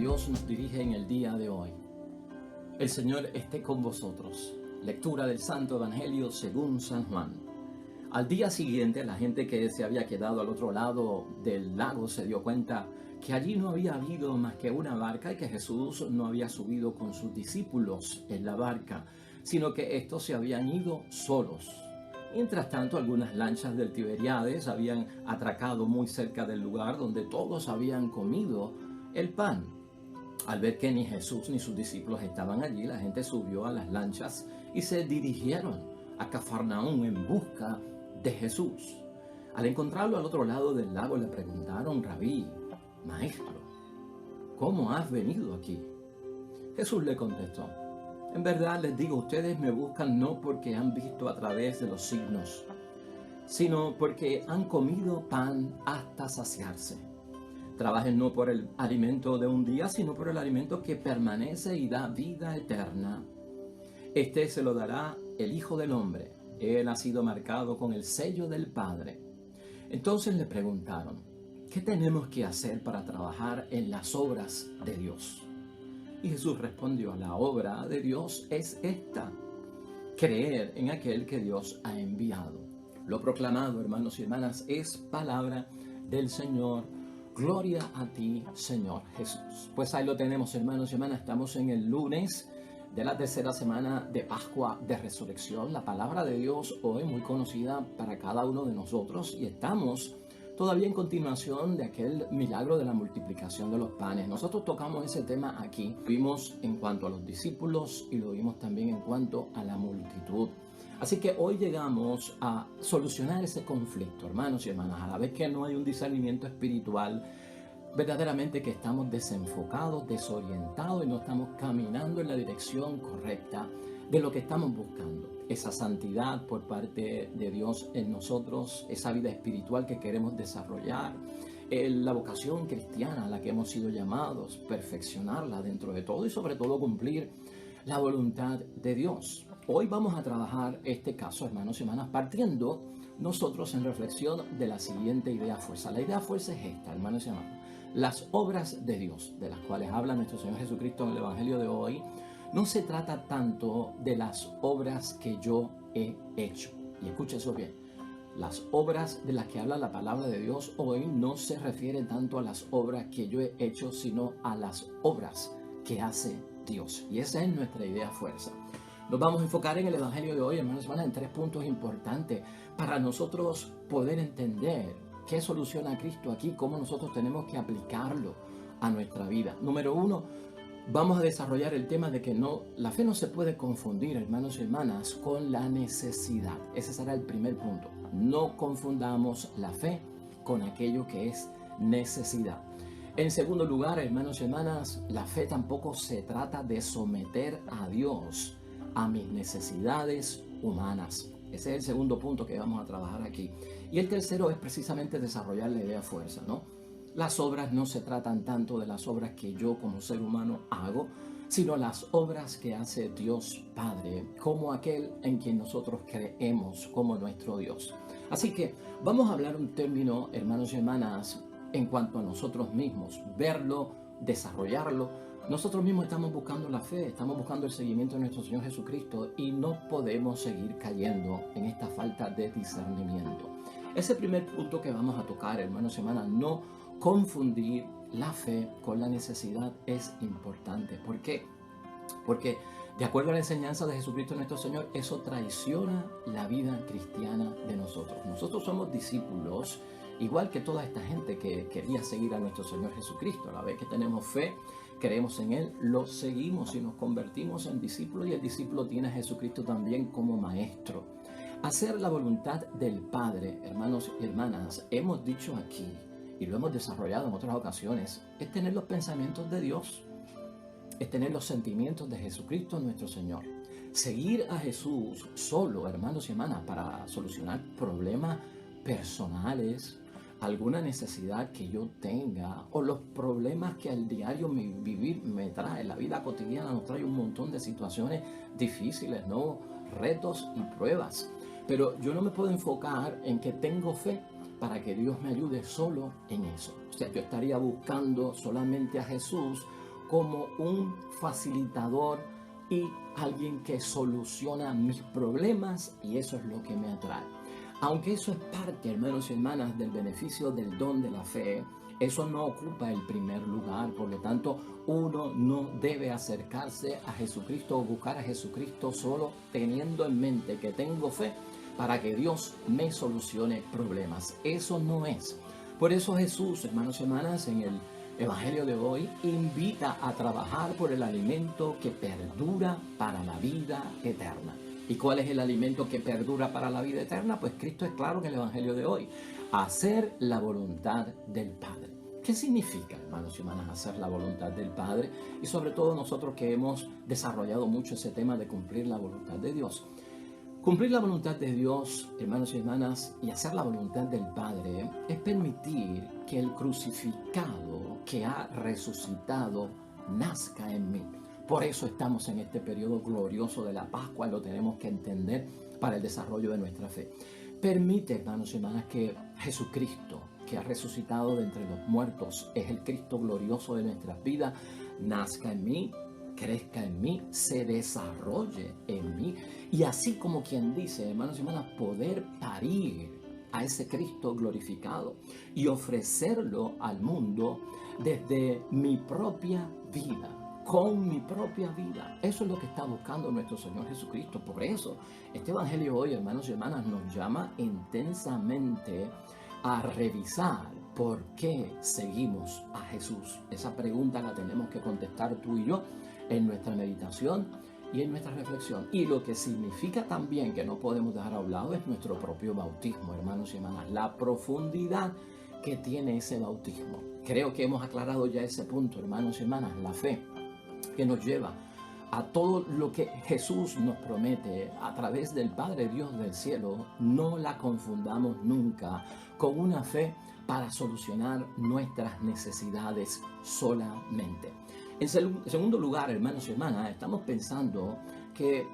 Dios nos dirige en el día de hoy. El Señor esté con vosotros. Lectura del Santo Evangelio según San Juan. Al día siguiente, la gente que se había quedado al otro lado del lago se dio cuenta que allí no había habido más que una barca y que Jesús no había subido con sus discípulos en la barca, sino que estos se habían ido solos. Mientras tanto, algunas lanchas del Tiberíades habían atracado muy cerca del lugar donde todos habían comido el pan. Al ver que ni Jesús ni sus discípulos estaban allí, la gente subió a las lanchas y se dirigieron a Cafarnaúm en busca de Jesús. Al encontrarlo al otro lado del lago le preguntaron: Rabí, Maestro, ¿cómo has venido aquí? Jesús le contestó: en verdad les digo, ustedes me buscan no porque han visto a través de los signos, sino porque han comido pan hasta saciarse. Trabajen no por el alimento de un día, sino por el alimento que permanece y da vida eterna. Este se lo dará el Hijo del Hombre. Él ha sido marcado con el sello del Padre. Entonces le preguntaron: ¿qué tenemos que hacer para trabajar en las obras de Dios? Y Jesús respondió: la obra de Dios es esta: creer en aquel que Dios ha enviado. Lo proclamado, hermanos y hermanas, es palabra del Señor. Gloria a ti, Señor Jesús. Pues ahí lo tenemos, hermanos y hermanas. Estamos en el lunes de la tercera semana de Pascua de Resurrección. La palabra de Dios hoy muy conocida para cada uno de nosotros. Y estamos todavía en continuación de aquel milagro de la multiplicación de los panes. Nosotros tocamos ese tema aquí. Lo vimos en cuanto a los discípulos y lo vimos también en cuanto a la multitud. Así que hoy llegamos a solucionar ese conflicto, hermanos y hermanas. A la vez que no hay un discernimiento espiritual, verdaderamente que estamos desenfocados, desorientados y no estamos caminando en la dirección correcta de lo que estamos buscando. Esa santidad por parte de Dios en nosotros, esa vida espiritual que queremos desarrollar, la vocación cristiana a la que hemos sido llamados, perfeccionarla dentro de todo y sobre todo cumplir la voluntad de Dios. Hoy vamos a trabajar este caso, hermanos y hermanas, partiendo nosotros en reflexión de la siguiente idea fuerza. La idea fuerza es esta, hermanos y hermanas. Las obras de Dios, de las cuales habla nuestro Señor Jesucristo en el Evangelio de hoy, no se trata tanto de las obras que yo he hecho. Y escuche eso bien. Las obras de las que habla la palabra de Dios hoy no se refiere tanto a las obras que yo he hecho, sino a las obras que hace Dios. Y esa es nuestra idea fuerza. Nos vamos a enfocar en el Evangelio de hoy, hermanos y hermanas, en 3 puntos importantes para nosotros poder entender qué soluciona Cristo aquí, cómo nosotros tenemos que aplicarlo a nuestra vida. Número 1, vamos a desarrollar el tema de que la fe no se puede confundir, hermanos y hermanas, con la necesidad. Ese será el primer punto. No confundamos la fe con aquello que es necesidad. En segundo lugar, hermanos y hermanas, la fe tampoco se trata de someter a Dios a mis necesidades humanas. Ese es el segundo punto que vamos a trabajar aquí. Y el tercero es precisamente desarrollar la idea fuerza, ¿no? Las obras no se tratan tanto de las obras que yo como ser humano hago, sino las obras que hace Dios Padre, como aquel en quien nosotros creemos como nuestro Dios. Así que vamos a hablar un término, hermanos y hermanas, en cuanto a nosotros mismos, verlo, desarrollarlo. Nosotros mismos estamos buscando la fe, estamos buscando el seguimiento de nuestro Señor Jesucristo y no podemos seguir cayendo en esta falta de discernimiento. Ese primer punto que vamos a tocar, hermanos y hermanas, no confundir la fe con la necesidad es importante. ¿Por qué? Porque de acuerdo a la enseñanza de Jesucristo nuestro Señor, eso traiciona la vida cristiana de nosotros. Nosotros somos discípulos, igual que toda esta gente que quería seguir a nuestro Señor Jesucristo. A la vez que tenemos fe, creemos en Él, lo seguimos y nos convertimos en discípulos, y el discípulo tiene a Jesucristo también como maestro. Hacer la voluntad del Padre, hermanos y hermanas, hemos dicho aquí y lo hemos desarrollado en otras ocasiones, es tener los pensamientos de Dios, es tener los sentimientos de Jesucristo nuestro Señor. Seguir a Jesús solo, hermanos y hermanas, para solucionar problemas personales, alguna necesidad que yo tenga o los problemas que al diario mi vivir me trae. La vida cotidiana nos trae un montón de situaciones difíciles, ¿no? Retos y pruebas. Pero yo no me puedo enfocar en que tengo fe para que Dios me ayude solo en eso. O sea, yo estaría buscando solamente a Jesús como un facilitador y alguien que soluciona mis problemas, y eso es lo que me atrae. Aunque eso es parte, hermanos y hermanas, del beneficio del don de la fe, eso no ocupa el primer lugar. Por lo tanto, uno no debe acercarse a Jesucristo o buscar a Jesucristo solo teniendo en mente que tengo fe para que Dios me solucione problemas. Eso no es. Por eso Jesús, hermanos y hermanas, en el Evangelio de hoy invita a trabajar por el alimento que perdura para la vida eterna. ¿Y cuál es el alimento que perdura para la vida eterna? Pues Cristo es claro en el Evangelio de hoy: hacer la voluntad del Padre. ¿Qué significa, hermanos y hermanas, hacer la voluntad del Padre? Y sobre todo nosotros que hemos desarrollado mucho ese tema de cumplir la voluntad de Dios. Cumplir la voluntad de Dios, hermanos y hermanas, y hacer la voluntad del Padre es permitir que el crucificado que ha resucitado nazca en mí. Por eso estamos en este periodo glorioso de la Pascua y lo tenemos que entender para el desarrollo de nuestra fe. Permite, hermanos y hermanas, que Jesucristo, que ha resucitado de entre los muertos, es el Cristo glorioso de nuestras vidas, nazca en mí, crezca en mí, se desarrolle en mí, y así como quien dice, hermanos y hermanas, poder parir a ese Cristo glorificado y ofrecerlo al mundo desde mi propia vida, con mi propia vida. Eso es lo que está buscando nuestro Señor Jesucristo. Por eso, este Evangelio hoy, hermanos y hermanas, nos llama intensamente a revisar por qué seguimos a Jesús. Esa pregunta la tenemos que contestar tú y yo en nuestra meditación y en nuestra reflexión. Y lo que significa también que no podemos dejar a un lado es nuestro propio bautismo, hermanos y hermanas, la profundidad que tiene ese bautismo. Creo que hemos aclarado ya ese punto, hermanos y hermanas, la fe que nos lleva a todo lo que Jesús nos promete a través del Padre Dios del cielo. No la confundamos nunca con una fe para solucionar nuestras necesidades solamente. En segundo lugar, hermanos y hermanas, estamos pensando que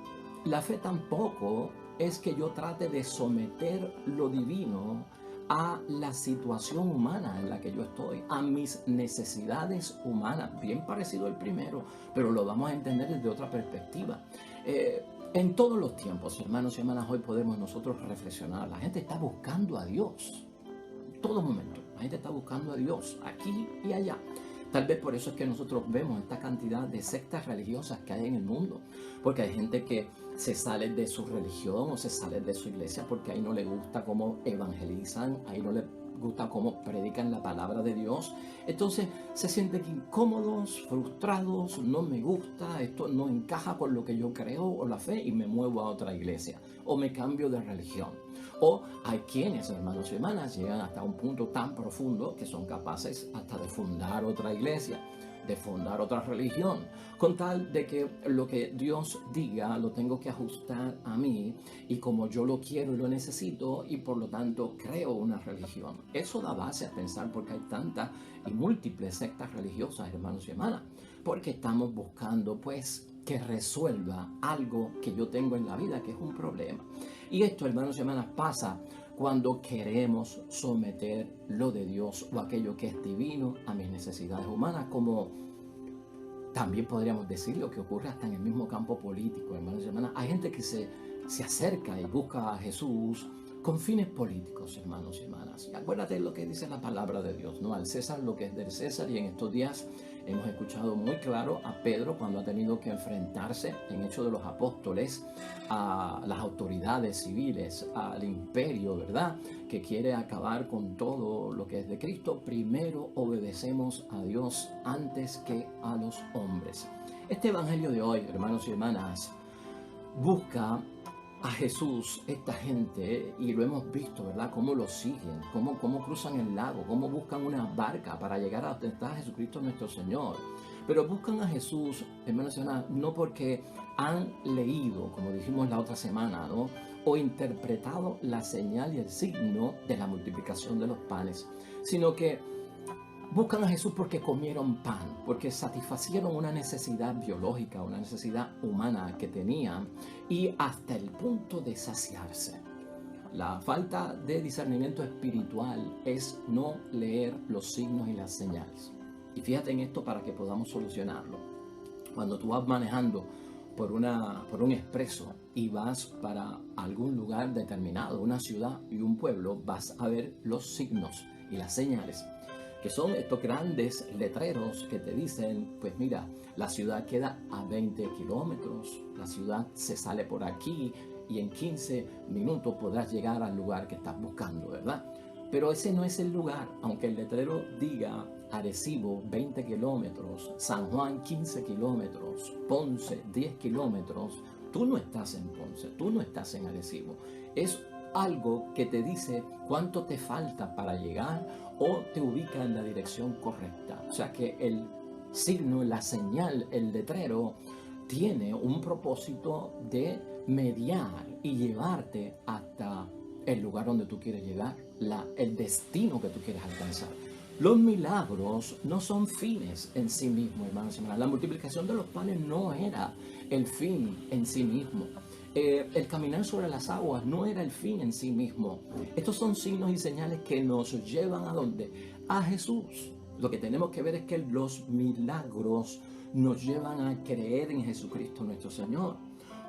la fe tampoco es que yo trate de someter lo divino a la situación humana en la que yo estoy, a mis necesidades humanas. Bien parecido al primero, pero lo vamos a entender desde otra perspectiva. En todos los tiempos, hermanos y hermanas, hoy podemos nosotros reflexionar. La gente está buscando a Dios. En todo momento, la gente está buscando a Dios, aquí y allá. Tal vez por eso es que nosotros vemos esta cantidad de sectas religiosas que hay en el mundo, porque hay gente que se sale de su religión o se sale de su iglesia porque ahí no le gusta cómo evangelizan, ahí no le gusta cómo predican la palabra de Dios. Entonces se sienten incómodos, frustrados, no me gusta, esto no encaja con lo que yo creo o la fe, y me muevo a otra iglesia o me cambio de religión. O hay quienes, hermanos y hermanas, llegan hasta un punto tan profundo que son capaces hasta de fundar otra iglesia, de fundar otra religión, con tal de que lo que Dios diga lo tengo que ajustar a mí, y como yo lo quiero y lo necesito, y por lo tanto creo una religión. Eso da base a pensar porque hay tantas y múltiples sectas religiosas, hermanos y hermanas, porque estamos buscando pues que resuelva algo que yo tengo en la vida, que es un problema. Y esto, hermanos y hermanas, pasa cuando queremos someter lo de Dios o aquello que es divino a mis necesidades humanas, como también podríamos decir lo que ocurre hasta en el mismo campo político, hermanos y hermanas. Hay gente que se acerca y busca a Jesús con fines políticos, hermanos y hermanas. Y acuérdate de lo que dice la palabra de Dios, ¿no? Al César lo que es del César. Y en estos días hemos escuchado muy claro a Pedro cuando ha tenido que enfrentarse en Hechos de los Apóstoles a las autoridades civiles, al imperio, ¿verdad?, que quiere acabar con todo lo que es de Cristo. Primero obedecemos a Dios antes que a los hombres. Este evangelio de hoy, hermanos y hermanas, busca a Jesús, esta gente, y lo hemos visto, ¿verdad?, cómo lo siguen, cómo cruzan el lago, cómo buscan una barca para llegar a donde está Jesucristo nuestro Señor. Pero buscan a Jesús, hermanos y hermanas, no porque han leído, como dijimos la otra semana, ¿no?, o interpretado la señal y el signo de la multiplicación de los panes, sino que buscan a Jesús porque comieron pan, porque satisfacieron una necesidad biológica, una necesidad humana que tenían, y hasta el punto de saciarse. La falta de discernimiento espiritual es no leer los signos y las señales. Y fíjate en esto para que podamos solucionarlo. Cuando tú vas manejando por un expreso y vas para algún lugar determinado, una ciudad y un pueblo, vas a ver los signos y las señales, que son estos grandes letreros que te dicen, pues mira, la ciudad queda a 20 kilómetros, la ciudad se sale por aquí y en 15 minutos podrás llegar al lugar que estás buscando, ¿verdad? Pero ese no es el lugar, aunque el letrero diga Arecibo 20 kilómetros, San Juan 15 kilómetros, Ponce 10 kilómetros, tú no estás en Ponce, tú no estás en Arecibo. Es algo que te dice cuánto te falta para llegar o te ubica en la dirección correcta. O sea que el signo, la señal, el letrero tiene un propósito de mediar y llevarte hasta el lugar donde tú quieres llegar, el destino que tú quieres alcanzar. Los milagros no son fines en sí mismos, hermanos y hermanas. La multiplicación de los panes no era el fin en sí mismo. El caminar sobre las aguas no era el fin en sí mismo. Estos son signos y señales que nos llevan ¿a dónde? A Jesús. Lo que tenemos que ver es que los milagros nos llevan a creer en Jesucristo nuestro Señor.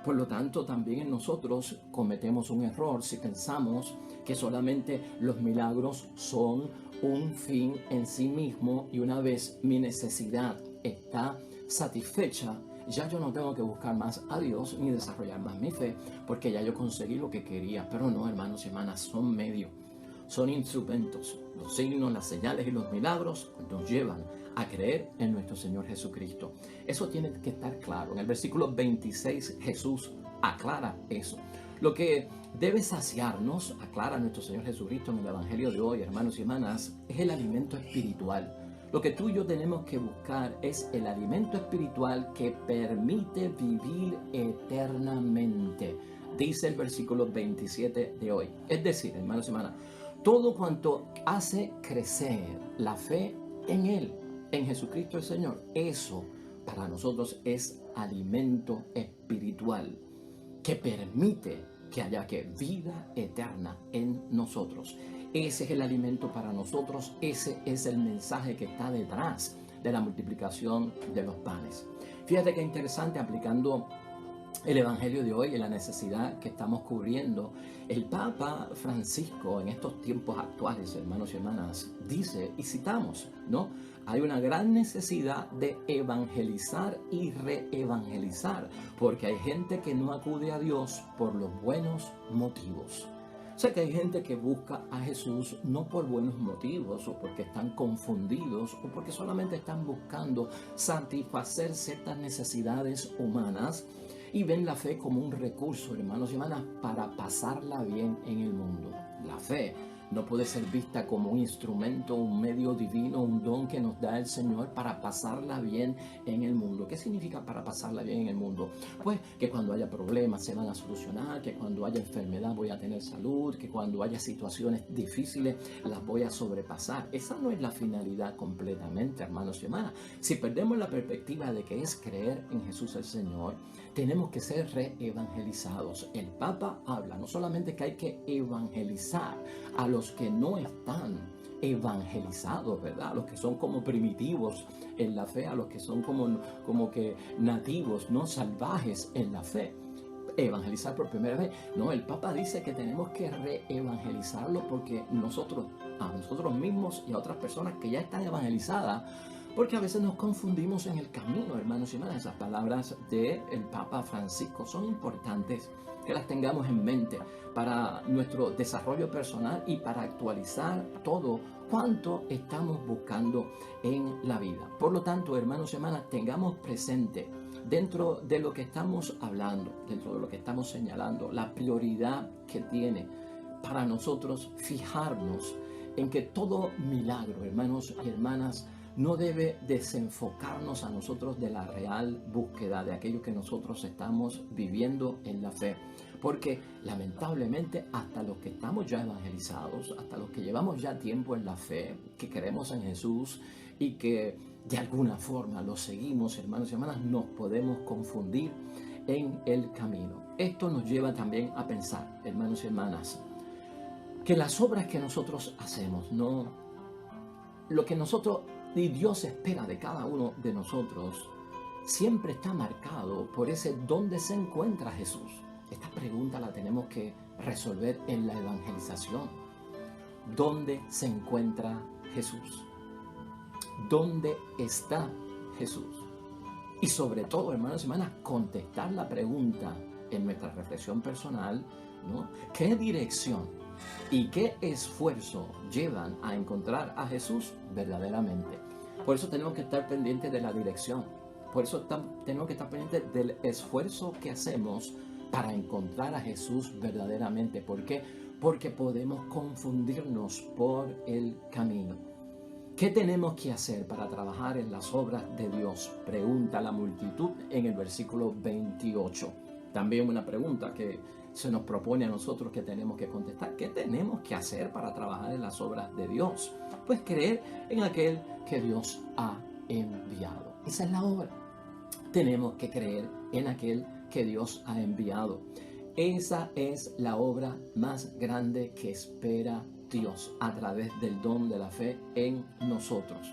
Por lo tanto, también en nosotros cometemos un error si pensamos que solamente los milagros son un fin en sí mismo y una vez mi necesidad está satisfecha, ya yo no tengo que buscar más a Dios ni desarrollar más mi fe porque ya yo conseguí lo que quería. Pero no, hermanos y hermanas, son medios, son instrumentos. Los signos, las señales y los milagros nos llevan a creer en nuestro Señor Jesucristo. Eso tiene que estar claro. En el versículo 26 Jesús aclara eso. Lo que debe saciarnos, aclara nuestro Señor Jesucristo en el Evangelio de hoy, hermanos y hermanas, es el alimento espiritual. Lo que tú y yo tenemos que buscar es el alimento espiritual que permite vivir eternamente, dice el versículo 27 de hoy. Es decir, hermanos y hermanas, todo cuanto hace crecer la fe en Él, en Jesucristo el Señor, eso para nosotros es alimento espiritual que permite que haya vida eterna en nosotros. Ese es el alimento para nosotros, ese es el mensaje que está detrás de la multiplicación de los panes. Fíjate qué interesante, aplicando el Evangelio de hoy y la necesidad que estamos cubriendo. El Papa Francisco en estos tiempos actuales, hermanos y hermanas, dice, y citamos, ¿no? Hay una gran necesidad de evangelizar y reevangelizar, porque hay gente que no acude a Dios por los buenos motivos. O sea que hay gente que busca a Jesús no por buenos motivos o porque están confundidos o porque solamente están buscando satisfacer ciertas necesidades humanas y ven la fe como un recurso, hermanos y hermanas, para pasarla bien en el mundo. La fe no puede ser vista como un instrumento, un medio divino, un don que nos da el Señor para pasarla bien en el mundo. ¿Qué significa para pasarla bien en el mundo? Pues que cuando haya problemas se van a solucionar, que cuando haya enfermedad voy a tener salud, que cuando haya situaciones difíciles las voy a sobrepasar. Esa no es la finalidad completamente, hermanos y hermanas. Si perdemos la perspectiva de que es creer en Jesús el Señor, tenemos que ser reevangelizados. El Papa habla no solamente que hay que evangelizar a los que no están evangelizados, ¿verdad? A los que son como primitivos en la fe, a los que son como que nativos, no salvajes en la fe. Evangelizar por primera vez. No, el Papa dice que tenemos que reevangelizarlo porque a nosotros mismos y a otras personas que ya están evangelizadas, porque a veces nos confundimos en el camino, hermanos y hermanas. Esas palabras del Papa Francisco son importantes que las tengamos en mente para nuestro desarrollo personal y para actualizar todo cuanto estamos buscando en la vida. Por lo tanto, hermanos y hermanas, tengamos presente dentro de lo que estamos hablando, dentro de lo que estamos señalando, la prioridad que tiene para nosotros fijarnos en que todo milagro, hermanos y hermanas, no debe desenfocarnos a nosotros de la real búsqueda de aquello que nosotros estamos viviendo en la fe. Porque lamentablemente hasta los que estamos ya evangelizados, hasta los que llevamos ya tiempo en la fe, que creemos en Jesús y que de alguna forma lo seguimos, hermanos y hermanas, nos podemos confundir en el camino. Esto nos lleva también a pensar, hermanos y hermanas, que las obras que nosotros hacemos no lo que nosotros y Dios espera de cada uno de nosotros siempre está marcado por ese ¿dónde se encuentra Jesús? Esta pregunta la tenemos que resolver en la evangelización. ¿Dónde se encuentra Jesús? ¿Dónde está Jesús? Y sobre todo, hermanos y hermanas, contestar la pregunta en nuestra reflexión personal, ¿no? ¿Qué dirección y qué esfuerzo llevan a encontrar a Jesús verdaderamente? Por eso tenemos que estar pendientes de la dirección. Por eso tenemos que estar pendientes del esfuerzo que hacemos para encontrar a Jesús verdaderamente. ¿Por qué? Porque podemos confundirnos por el camino. ¿Qué tenemos que hacer para trabajar en las obras de Dios? Pregunta la multitud en el versículo 28. También una pregunta que se nos propone a nosotros que tenemos que contestar. ¿Qué tenemos que hacer para trabajar en las obras de Dios? Pues creer en aquel que Dios ha enviado. Esa es la obra. Tenemos que creer en aquel que Dios ha enviado. Esa es la obra más grande que espera Dios a través del don de la fe en nosotros.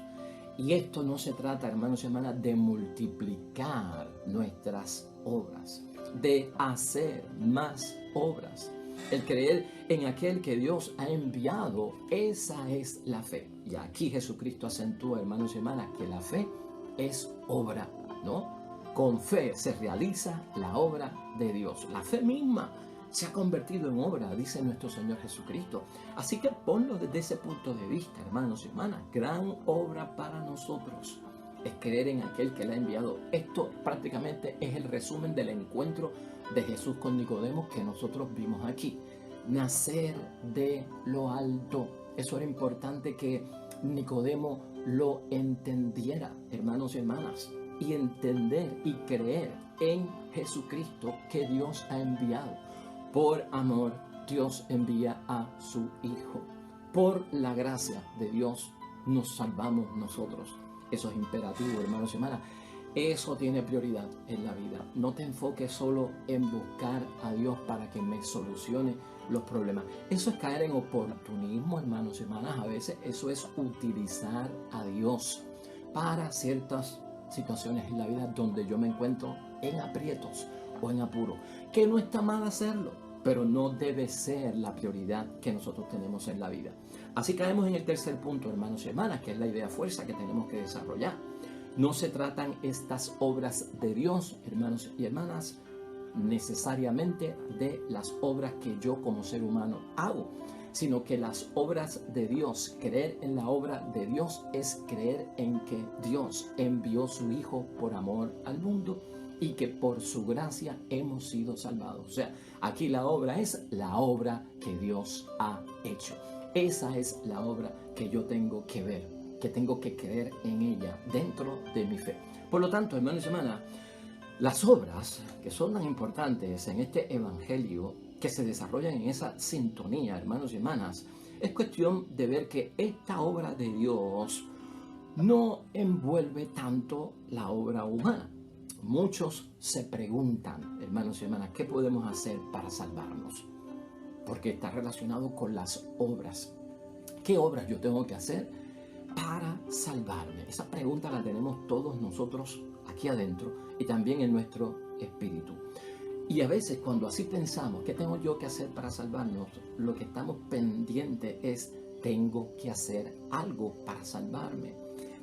Y esto no se trata, hermanos y hermanas, de multiplicar nuestras obras, de hacer más obras. El creer en aquel que Dios ha enviado, esa es la fe. Y aquí Jesucristo acentúa, hermanos y hermanas, que la fe es obra, ¿no? Con fe se realiza la obra de Dios. La fe misma se ha convertido en obra, dice nuestro Señor Jesucristo. Así que ponlo desde ese punto de vista, hermanos y hermanas. Gran obra para nosotros es creer en aquel que le ha enviado. Esto prácticamente es el resumen del encuentro de Jesús con Nicodemo que nosotros vimos aquí. Nacer de lo alto. Eso era importante que Nicodemo lo entendiera, hermanos y hermanas. Y entender y creer en Jesucristo que Dios ha enviado. Por amor, Dios envía a su Hijo. Por la gracia de Dios nos salvamos nosotros. Eso es imperativo, hermanos y hermanas. Eso tiene prioridad en la vida. No te enfoques solo en buscar a Dios para que me solucione los problemas. Eso es caer en oportunismo, hermanos y hermanas. A veces eso es utilizar a Dios para ciertas situaciones en la vida donde yo me encuentro en aprietos o en apuro. Que no está mal hacerlo, pero no debe ser la prioridad que nosotros tenemos en la vida. Así caemos en el tercer punto, hermanos y hermanas, que es la idea fuerza que tenemos que desarrollar. No se tratan estas obras de Dios, hermanos y hermanas, necesariamente de las obras que yo como ser humano hago, sino que las obras de Dios, creer en la obra de Dios es creer en que Dios envió su Hijo por amor al mundo y que por su gracia hemos sido salvados. O sea, aquí la obra es la obra que Dios ha hecho. Esa es la obra que yo tengo que ver, que tengo que creer en ella dentro de mi fe. Por lo tanto, hermanos y hermanas, las obras que son tan importantes en este evangelio, que se desarrollan en esa sintonía, hermanos y hermanas, es cuestión de ver que esta obra de Dios no envuelve tanto la obra humana. Muchos se preguntan, hermanos y hermanas, ¿qué podemos hacer para salvarnos? Porque está relacionado con las obras. ¿Qué obras yo tengo que hacer para salvarme? Esa pregunta la tenemos todos nosotros aquí adentro y también en nuestro espíritu. Y a veces cuando así pensamos, ¿qué tengo yo que hacer para salvarnos? Lo que estamos pendientes es, tengo que hacer algo para salvarme.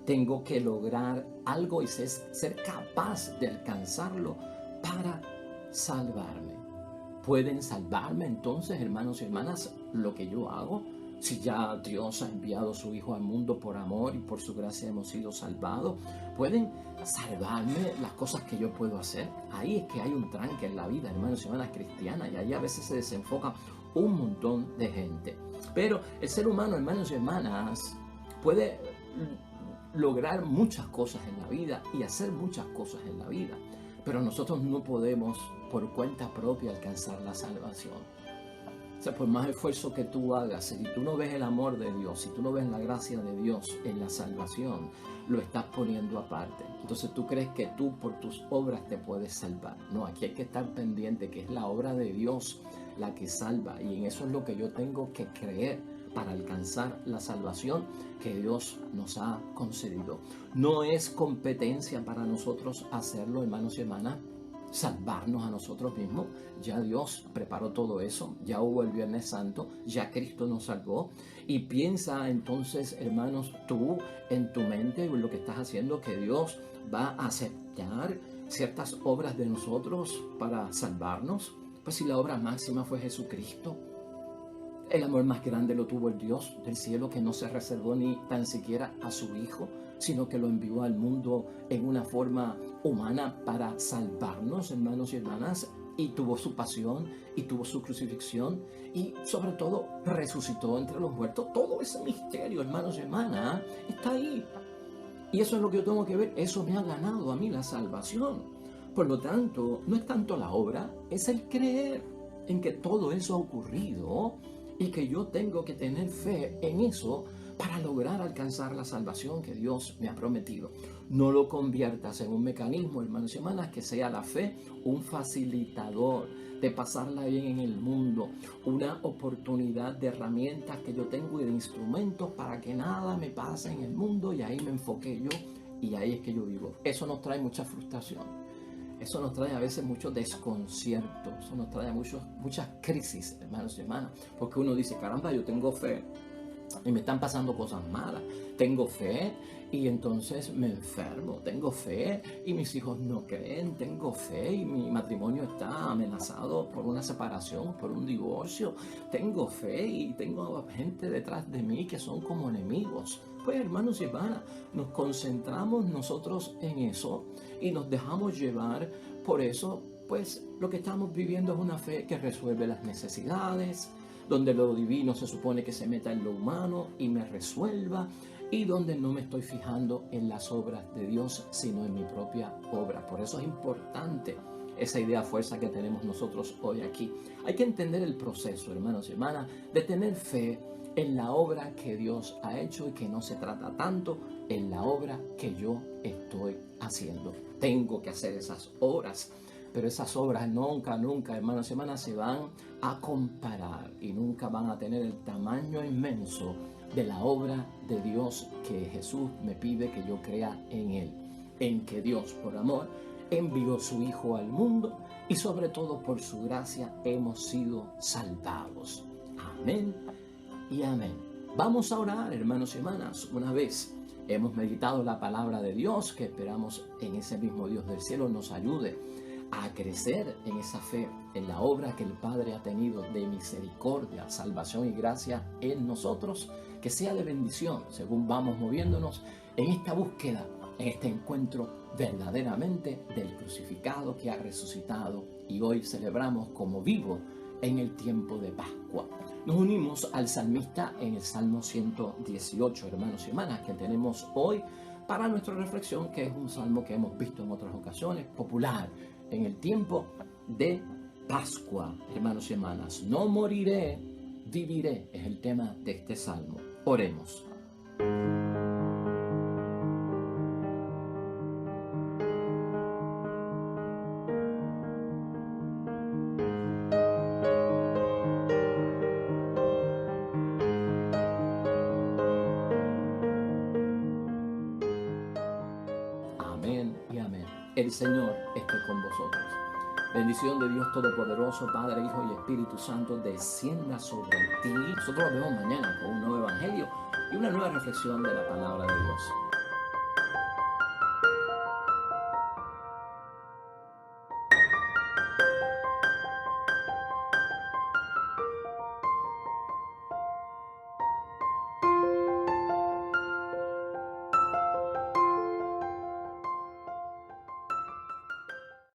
Tengo que lograr algo y ser capaz de alcanzarlo para salvarme. ¿Pueden salvarme entonces, hermanos y hermanas, lo que yo hago? Si ya Dios ha enviado a su Hijo al mundo por amor y por su gracia hemos sido salvados, ¿pueden salvarme las cosas que yo puedo hacer? Ahí es que hay un tranque en la vida, hermanos y hermanas cristianas, y ahí a veces se desenfoca un montón de gente. Pero el ser humano, hermanos y hermanas, puede lograr muchas cosas en la vida y hacer muchas cosas en la vida, pero nosotros no podemos por cuenta propia alcanzar la salvación. O sea, por más esfuerzo que tú hagas, si tú no ves el amor de Dios, si tú no ves la gracia de Dios en la salvación, lo estás poniendo aparte. Entonces tú crees que tú por tus obras te puedes salvar. No, aquí hay que estar pendiente que es la obra de Dios la que salva, y en eso es lo que yo tengo que creer para alcanzar la salvación que Dios nos ha concedido. No es competencia para nosotros hacerlo, hermanos y hermanas, salvarnos a nosotros mismos. Ya Dios preparó todo eso, ya hubo el Viernes Santo, ya Cristo nos salvó. Y piensa entonces, hermanos, tú en tu mente lo que estás haciendo, que Dios va a aceptar ciertas obras de nosotros para salvarnos. Pues si la obra máxima fue Jesucristo, el amor más grande lo tuvo el Dios del cielo, que no se reservó ni tan siquiera a su Hijo, sino que lo envió al mundo en una forma humana para salvarnos, hermanos y hermanas, y tuvo su pasión, y tuvo su crucifixión, y sobre todo resucitó entre los muertos. Todo ese misterio, hermanos y hermanas, está ahí. Y eso es lo que yo tengo que ver. Eso me ha ganado a mí la salvación. Por lo tanto, no es tanto la obra, es el creer en que todo eso ha ocurrido y que yo tengo que tener fe en eso para lograr alcanzar la salvación que Dios me ha prometido. No lo conviertas en un mecanismo, hermanos y hermanas, que sea la fe un facilitador de pasarla bien en el mundo, una oportunidad de herramientas que yo tengo y de instrumentos para que nada me pase en el mundo, y ahí me enfoqué yo y ahí es que yo vivo. Eso nos trae mucha frustración. Eso nos trae a veces mucho desconcierto, eso nos trae muchas crisis, hermanos y hermanas, porque uno dice, caramba, yo tengo fe y me están pasando cosas malas. Tengo fe y entonces me enfermo. Tengo fe y mis hijos no creen. Tengo fe y mi matrimonio está amenazado por una separación, por un divorcio. Tengo fe y tengo gente detrás de mí que son como enemigos. Pues, hermanos y hermanas, nos concentramos nosotros en eso y nos dejamos llevar por eso. Pues lo que estamos viviendo es una fe que resuelve las necesidades, donde lo divino se supone que se meta en lo humano y me resuelva, y donde no me estoy fijando en las obras de Dios, sino en mi propia obra. Por eso es importante esa idea fuerza que tenemos nosotros hoy aquí. Hay que entender el proceso, hermanos y hermanas, de tener fe en la obra que Dios ha hecho, y que no se trata tanto en la obra que yo estoy haciendo. Tengo que hacer esas obras, pero esas obras nunca, hermanos y hermanas, se van a comparar y nunca van a tener el tamaño inmenso de la obra de Dios que Jesús me pide que yo crea en Él. En que Dios, por amor, envió su Hijo al mundo, y sobre todo por su gracia hemos sido salvados. Amén y amén. Vamos a orar, hermanos y hermanas. Una vez hemos meditado la palabra de Dios, que esperamos en ese mismo Dios del cielo nos ayude a crecer en esa fe, en la obra que el Padre ha tenido de misericordia, salvación y gracia en nosotros, que sea de bendición según vamos moviéndonos en esta búsqueda, en este encuentro verdaderamente del crucificado que ha resucitado y hoy celebramos como vivo en el tiempo de Pascua. Nos unimos al salmista en el Salmo 118, hermanos y hermanas, que tenemos hoy para nuestra reflexión, que es un salmo que hemos visto en otras ocasiones, popular en el tiempo de Pascua, hermanos y hermanas. No moriré, viviré, es el tema de este salmo. Oremos. Amén y amén. El Señor esté con vosotros. Bendición de Dios Todopoderoso, Padre, Hijo y Espíritu Santo, descienda sobre ti. Nosotros nos vemos mañana con un nuevo evangelio y una nueva reflexión de la palabra de Dios.